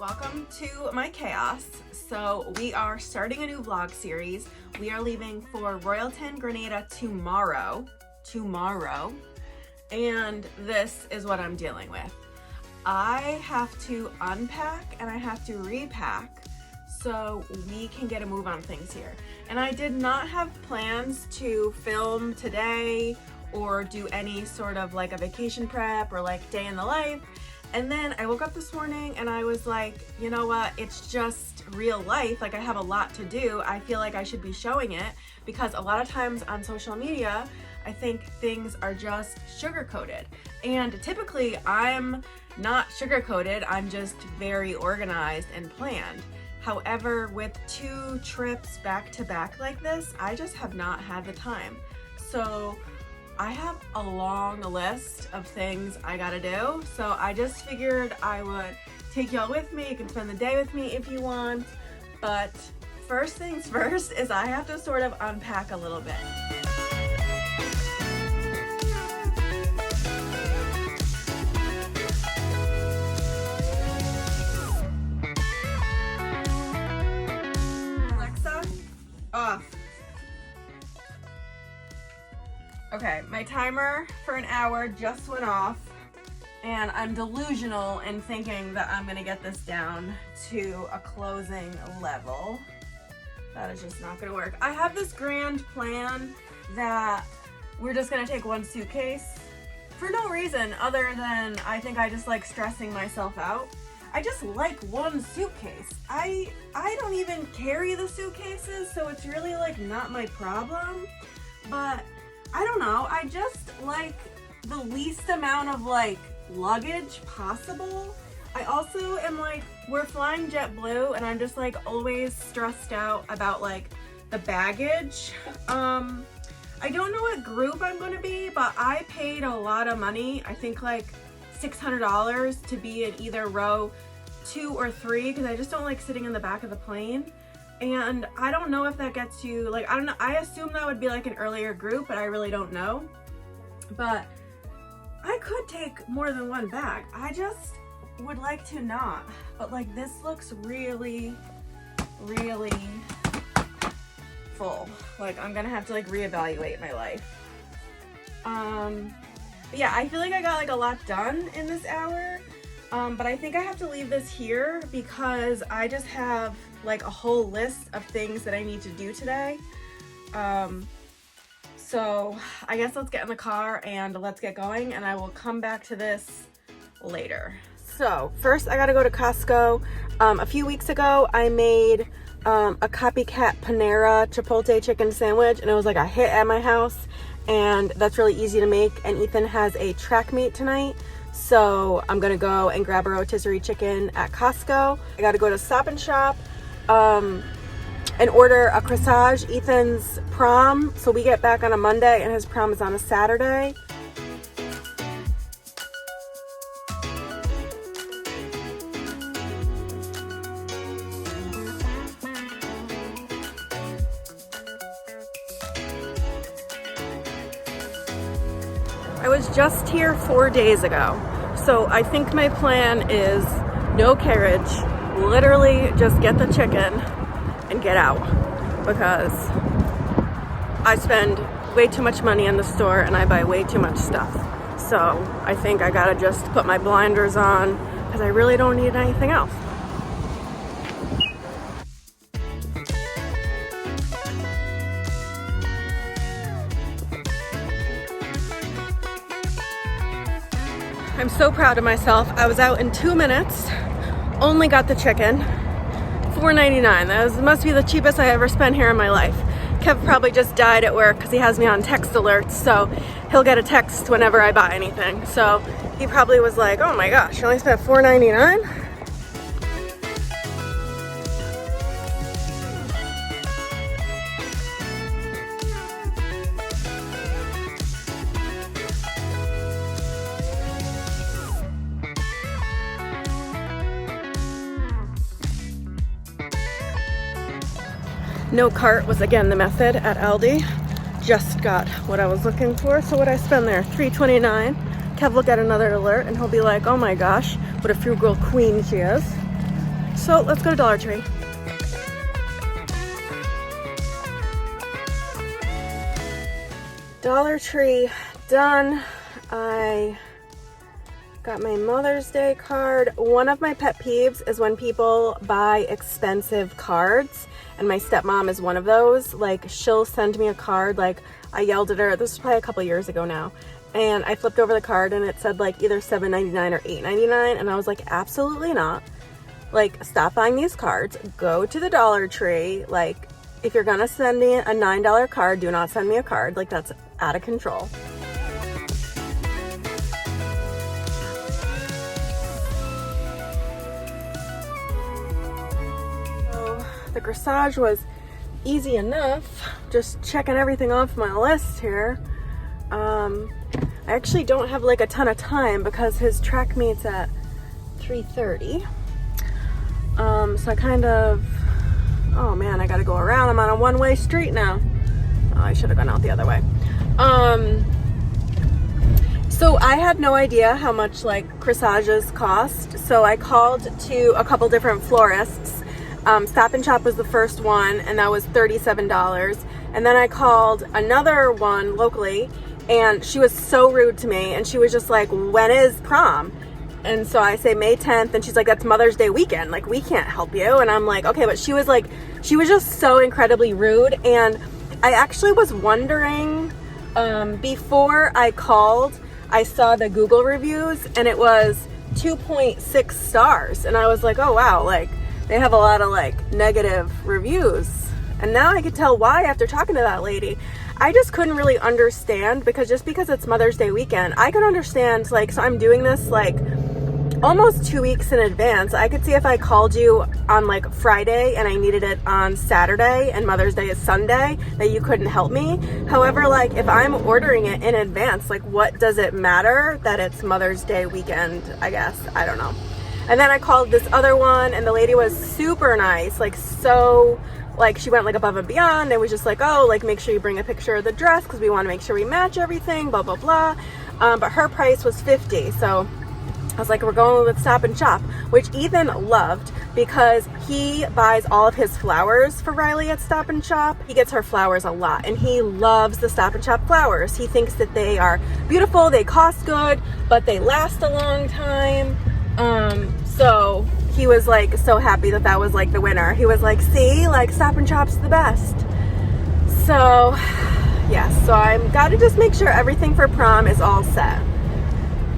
Welcome to my chaos. So we are starting a new vlog series. We are leaving for Royalton, Grenada tomorrow. And this is what I'm dealing with. I have to unpack and I have to repack so we can get a move on things here. And I did not have plans to film today or do any sort of like a vacation prep or like day in the life. And then I woke up this morning and I was like, you know what, it's just real life. Like I have a lot to do. I feel like I should be showing it because a lot of times on social media, I think things are just sugar-coated. And typically I'm not sugar-coated, I'm just very organized and planned. However, with 2 trips back to back like this, I just have not had the time. So I have a long list of things I gotta do. So I just figured I would take y'all with me. You can spend the day with me if you want. But first things first is I have to sort of unpack a little bit. Alexa, off. Okay, my timer for an hour just went off and I'm delusional in thinking that I'm gonna get this down to a closing level. That is just not gonna work. I have this grand plan that we're just gonna take 1 suitcase for no reason other than I think I just like stressing myself out. I just like 1 suitcase. I don't even carry the suitcases, so it's really like not my problem, but I don't know, I just like the least amount of like luggage possible. I also am like, we're flying JetBlue and I'm just like always stressed out about like the baggage. I don't know what group I'm gonna be, but I paid a lot of money. I think like $600 to be in either row 2 or 3 because I just don't like sitting in the back of the plane. And I don't know if that gets you, like, I don't know, I assume that would be like an earlier group, but I really don't know. But I could take more than 1 bag. I just would like to not. But like this looks really, really full. Like I'm gonna have to like reevaluate my life. But yeah, I feel like I got like a lot done in this hour. But I think I have to leave this here because I just have like a whole list of things that I need to do today. So I guess let's get in the car and let's get going and I will come back to this later. So first I gotta go to Costco. A few weeks ago I made a copycat Panera Chipotle chicken sandwich and it was like a hit at my house and that's really easy to make, and Ethan has a track meet tonight. So I'm gonna go and grab a rotisserie chicken at Costco. I gotta go to Stop and Shop and order a corsage. Ethan's prom, so we get back on a Monday and his prom is on a Saturday. I was just here 4 days ago, so I think my plan is no carriage, literally just get the chicken and get out because I spend way too much money in the store and I buy way too much stuff. So I think I gotta just put my blinders on because I really don't need anything else. I'm so proud of myself. I was out in 2 minutes, only got the chicken, $4.99. That must be the cheapest I ever spent here in my life. Kev probably just died at work because he has me on text alerts, so he'll get a text whenever I buy anything. So he probably was like, oh my gosh, you only spent $4.99? No cart was again the method at Aldi. Just got what I was looking for. So what I spend there, $3.29. Kev will get another alert and he'll be like, oh my gosh, what a frugal queen she is. So let's go to Dollar Tree. Dollar Tree done. I got my Mother's Day card. One of my pet peeves is when people buy expensive cards, and my stepmom is one of those. Like, she'll send me a card, like, I yelled at her, this was probably a couple years ago now, and I flipped over the card and it said like either $7.99 or $8.99, and I was like, absolutely not. Like, stop buying these cards, go to the Dollar Tree. Like, if you're gonna send me a $9 card, do not send me a card. Like, that's out of control. So the dressage was easy enough, just checking everything off my list here. I actually don't have like a ton of time because his track meet's at 3:30. So I kind of, oh man, I gotta go around. I'm on a one-way street now. Oh, I should have gone out the other way. So I had no idea how much like corsages cost. So I called to a couple different florists. Stop and Shop was the first one, and that was $37. And then I called another one locally, and she was so rude to me, and she was just like, when is prom? And so I say May 10th, and she's like, that's Mother's Day weekend, like, we can't help you. And I'm like, okay, but she was just so incredibly rude. And I actually was wondering, before I called, I saw the Google reviews, and it was 2.6 stars, and I was like, oh wow, like, they have a lot of like negative reviews. And now I could tell why after talking to that lady. I just couldn't really understand, because just because it's Mother's Day weekend, I could understand, like, so I'm doing this like almost 2 weeks in advance. I could see if I called you on like Friday and I needed it on Saturday and Mother's Day is Sunday, that you couldn't help me. However, like, if I'm ordering it in advance, like, what does it matter that it's Mother's Day weekend? I guess, I don't know. And then I called this other one, and the lady was super nice, like, so, like, she went like above and beyond, and was just like, oh, like, make sure you bring a picture of the dress because we want to make sure we match everything, blah blah blah. But her price was $50, so I was like, we're going with Stop and Shop, which Ethan loved because he buys all of his flowers for Riley at Stop and Shop. He gets her flowers a lot, and he loves the Stop and Shop flowers. He thinks that they are beautiful, they cost good, but they last a long time. So he was like so happy that that was like the winner. He was like, see, like, Stop and Shop's the best. So yes, so I'm gotta just make sure everything for prom is all set.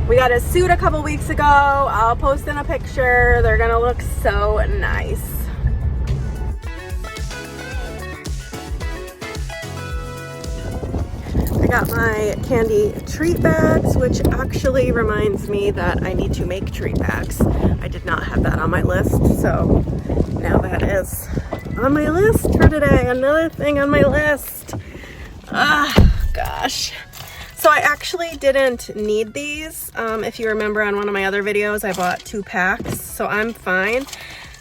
We got a suit a couple weeks ago. I'll post in a picture. They're gonna look so nice. I got my candy treat bags, which actually reminds me that I need to make treat bags. I did not have that on my list, so now that is on my list for today. Another thing on my list. Gosh. So I actually didn't need these. If you remember on one of my other videos, I bought 2 packs, so I'm fine.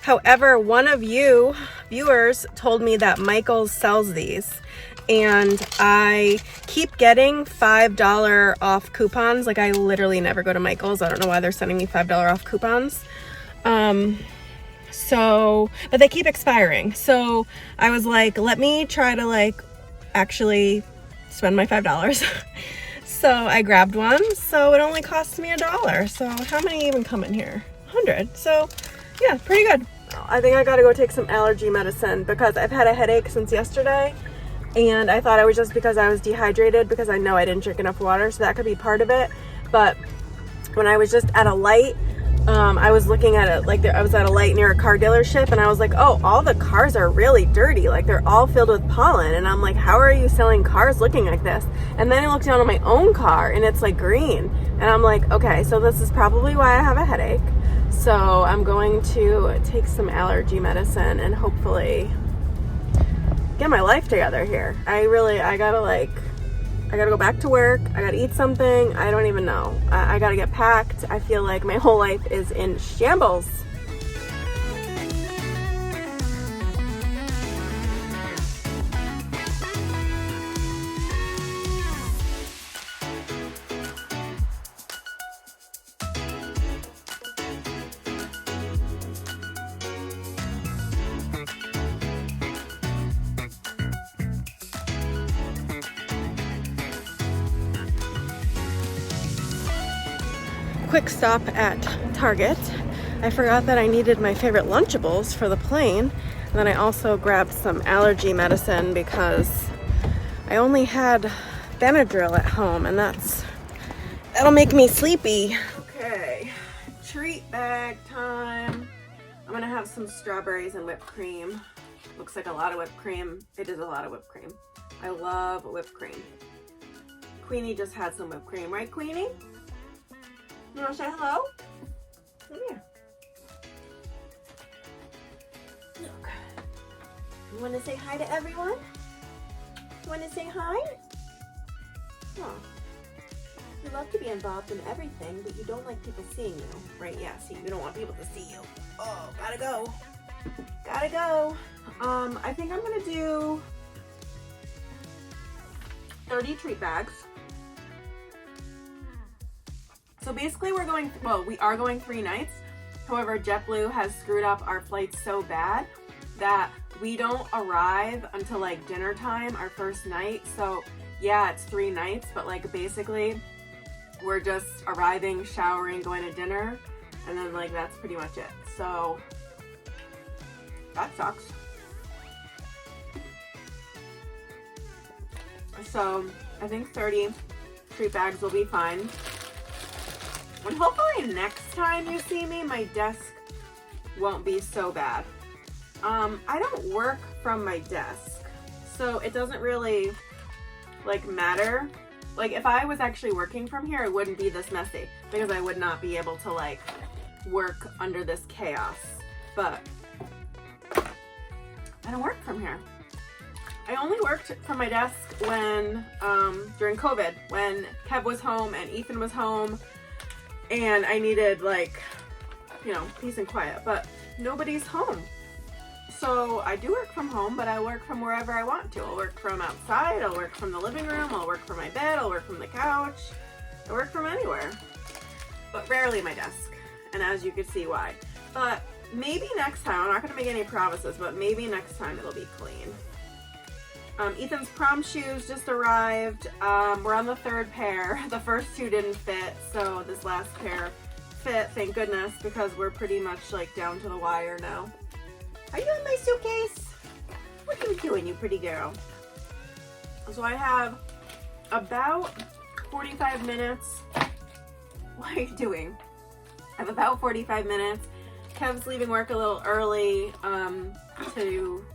However, one of you viewers told me that Michael's sells these, and I keep getting $5 off coupons. Like, I literally never go to Michael's. I don't know why they're sending me $5 off coupons. But they keep expiring. So I was like, let me try to like actually spend my $5. So I grabbed one. So it only cost me $1. So how many even come in here? 100. So yeah, pretty good. I think I gotta go take some allergy medicine because I've had a headache since yesterday. And I thought it was just because I was dehydrated, because I know I didn't drink enough water, so that could be part of it. But when I was just at a light, I was looking at it, like, I was at a light near a car dealership, and I was like, oh, all the cars are really dirty. Like, they're all filled with pollen. And I'm like, how are you selling cars looking like this? And then I looked down on my own car, and it's like green. And I'm like, okay, so this is probably why I have a headache. So I'm going to take some allergy medicine and hopefully get my life together here. I gotta go back to work. I gotta eat something. I don't even know. I gotta get packed. I feel like my whole life is in shambles. quick stop at Target. I forgot that I needed my favorite Lunchables for the plane. And then I also grabbed some allergy medicine because I only had Benadryl at home, and that'll make me sleepy. Okay, treat bag time. I'm gonna have some strawberries and whipped cream. Looks like a lot of whipped cream. It is a lot of whipped cream. I love whipped cream. Queenie just had some whipped cream, right, Queenie? You wanna say hello? Come here. Look. You wanna say hi to everyone? You wanna say hi? Oh. You love to be involved in everything, but you don't like people seeing you. Right, yeah, see, you don't want people to see you. Oh, gotta go. Gotta go. I think I'm gonna do 30 treat bags. So basically we are going 3 nights. However, JetBlue has screwed up our flights so bad that we don't arrive until like dinner time, our first night. So yeah, it's 3 nights, but like basically we're just arriving, showering, going to dinner, and then like that's pretty much it. So that sucks. So I think 30 treat bags will be fine. And hopefully next time you see me, my desk won't be so bad. I don't work from my desk, so it doesn't really like matter. Like if I was actually working from here, it wouldn't be this messy because I would not be able to like work under this chaos. But I don't work from here. I only worked from my desk when during COVID, when Kev was home and Ethan was home and I needed like, you know, peace and quiet, but nobody's home. So I do work from home, but I work from wherever I want to. I'll work from outside, I'll work from the living room, I'll work from my bed, I'll work from the couch. I work from anywhere, but rarely my desk. And as you can see why. But maybe next time, I'm not gonna make any promises, but maybe next time it'll be clean. Ethan's prom shoes just arrived. We're on the 3rd pair. The first 2 didn't fit, so this last pair fit, thank goodness, because we're pretty much like down to the wire now. Are you in my suitcase? What are you doing, you pretty girl? So I have about 45 minutes. What are you doing? I have about 45 minutes. Kev's leaving work a little early to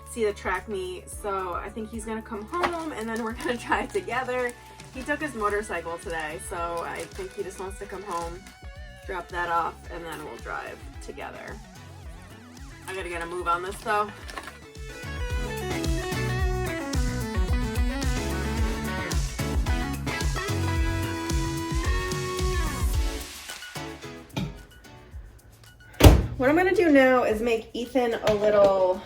see the track meet, so I think he's gonna come home and then we're gonna drive together. He took his motorcycle today, so I think he just wants to come home, drop that off, and then we'll drive together. I gotta get a move on this though. What I'm gonna do now is make Ethan a little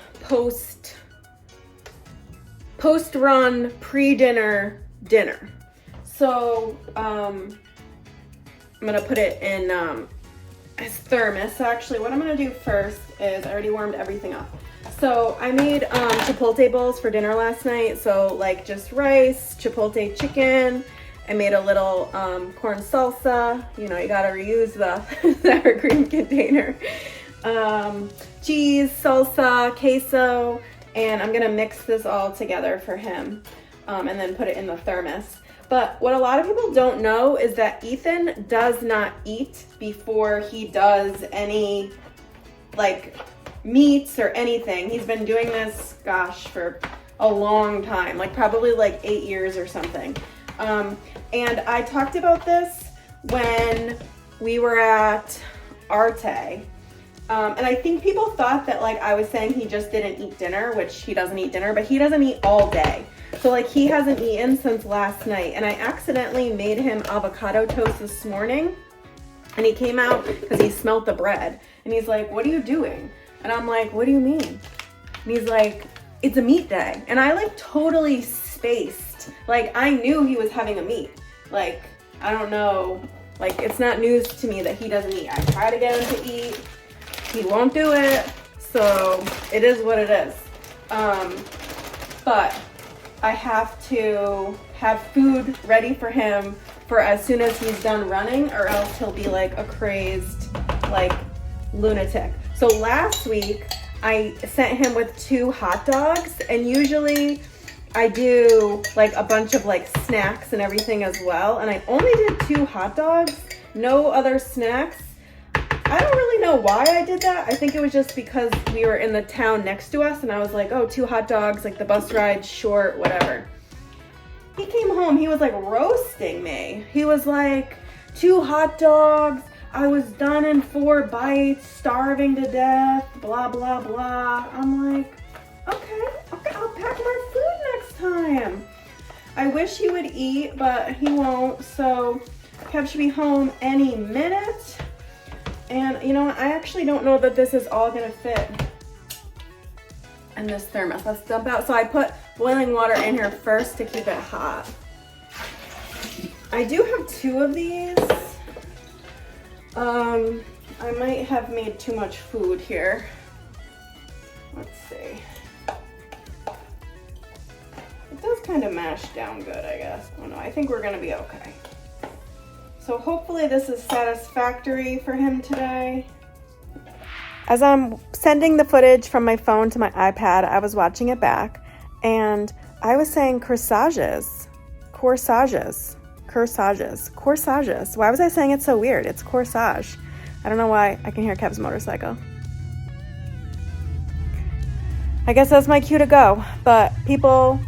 post-run pre-dinner dinner. So I'm gonna put it in his thermos. So actually what I'm gonna do first is I already warmed everything up. So I made chipotle bowls for dinner last night. So like just rice, chipotle chicken. I made a little corn salsa. You know, you gotta reuse the sour cream container. Cheese, salsa, queso, and I'm gonna mix this all together for him and then put it in the thermos. But what a lot of people don't know is that Ethan does not eat before he does any like meats or anything. He's been doing this, gosh, for a long time, like probably like 8 years or something. And I talked about this when we were at Arte. And I think people thought that like I was saying he just didn't eat dinner, which he doesn't eat dinner, but he doesn't eat all day. So like he hasn't eaten since last night, and I accidentally made him avocado toast this morning, and he came out because he smelled the bread, and he's like, "What are you doing?" And I'm like, "What do you mean?" And he's like, "It's a meat day." And I like totally spaced. Like I knew he was having a meat. Like, I don't know, like it's not news to me that he doesn't eat. I try to get him to eat. He won't do it, so it is what it is. But I have to have food ready for him for as soon as he's done running, or else he'll be like a crazed like lunatic. So last week I sent him with 2 hot dogs, and usually I do like a bunch of like snacks and everything as well, and I only did 2 hot dogs, no other snacks. I don't really know why I did that. I think it was just because we were in the town next to us, and I was like, oh, 2 hot dogs, like the bus ride's short, whatever. He came home, he was like roasting me. He was like, 2 hot dogs, I was done in 4 bites, starving to death, blah, blah, blah. I'm like, okay, I'll pack more food next time. I wish he would eat, but he won't, so Kev should be home any minute. And you know what, I actually don't know that this is all gonna fit in this thermos. Let's dump out. So I put boiling water in here first to keep it hot. I do have 2 of these. I might have made too much food here. Let's see. It does kind of mash down good, I guess. Oh no, I think we're gonna be okay. So hopefully this is satisfactory for him today. As I'm sending the footage from my phone to my iPad, I was watching it back, and I was saying corsages. Why was I saying it so weird? It's corsage. I don't know why. I can hear Kev's motorcycle. I guess that's my cue to go, but people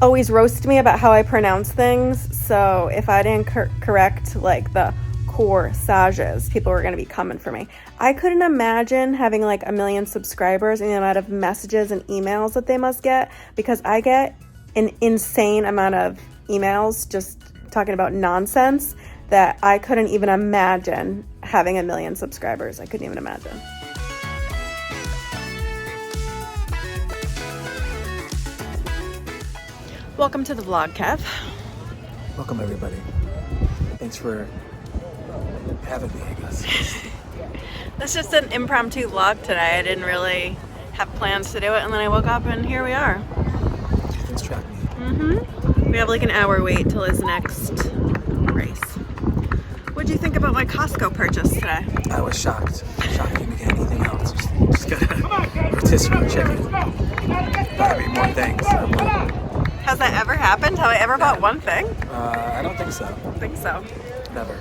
always roast me about how I pronounce things, so if I didn't correct like the corsages, people were going to be coming for me. I couldn't imagine having like 1 million subscribers and the amount of messages and emails that they must get, because I get an insane amount of emails just talking about nonsense that I couldn't even imagine having 1 million subscribers. I couldn't even imagine. Welcome to the vlog, Kev. Welcome, everybody. Thanks for having me, I guess. That's just an impromptu vlog today. I didn't really have plans to do it, and then I woke up and here we are. Things track me. We have like an hour wait till his next race. What'd you think about my Costco purchase today? I was shocked. Shocked you didn't get anything else. Just got a rotisserie chicken. Gotta be more things. Has that ever happened? Have I ever bought one thing? I don't think so. I don't think so. Never.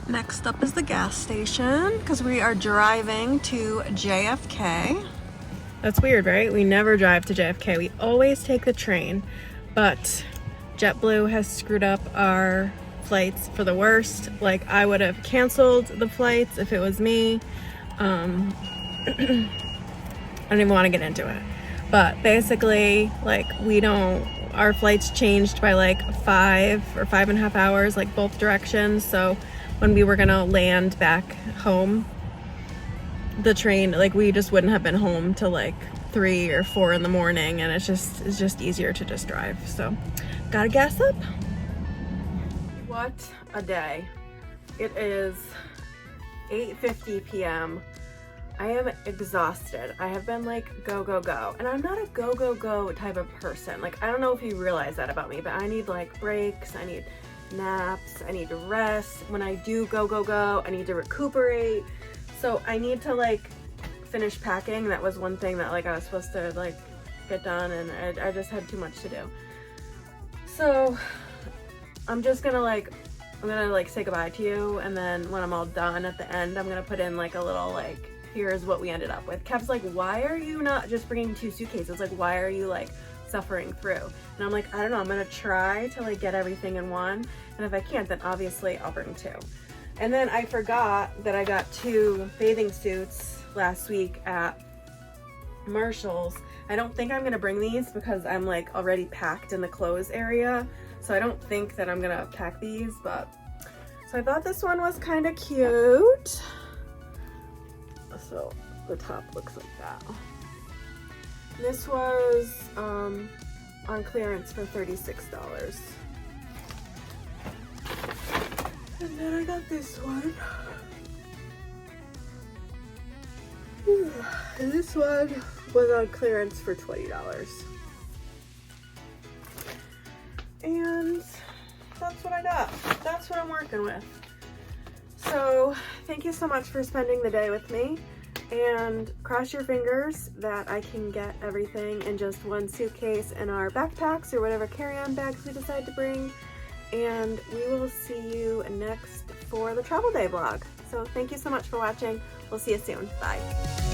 Next up is the gas station, because we are driving to JFK. That's weird, right? We never drive to JFK. We always take the train, but JetBlue has screwed up our flights for the worst. Like, I would have canceled the flights if it was me. I don't even want to get into it. But basically, like, our flights changed by like 5 or 5.5 hours, like both directions. So when we were gonna land back home, the train, like, we just wouldn't have been home till like 3 or 4 in the morning, and it's just easier to just drive. So gotta gas up. What a day. It is 8:50 p.m. I am exhausted. I have been like go, go, go. And I'm not a go, go, go type of person. Like, I don't know if you realize that about me, but I need like breaks, I need naps, I need to rest. When I do go, go, go, I need to recuperate. So I need to like finish packing. That was one thing that like I was supposed to like get done, and I just had too much to do. So I'm just gonna say goodbye to you, and then when I'm all done at the end, I'm gonna put in like a little like, here's what we ended up with. Kev's like, why are you not just bringing 2 suitcases? Like, why are you like suffering through? And I'm like, I don't know, I'm gonna try to like get everything in one, and if I can't, then obviously I'll bring 2. And then I forgot that I got 2 bathing suits last week at Marshall's. I don't think I'm gonna bring these because I'm like already packed in the clothes area, so I don't think that I'm gonna pack these, but So I thought this one was kind of cute. So the top looks like that. This was on clearance for $36. And then I got this one. And this one was on clearance for $20. And that's what I got. That's what I'm working with. So thank you so much for spending the day with me, and cross your fingers that I can get everything in just one suitcase in our backpacks or whatever carry-on bags we decide to bring. And we will see you next for the travel day vlog. So thank you so much for watching. We'll see you soon. Bye.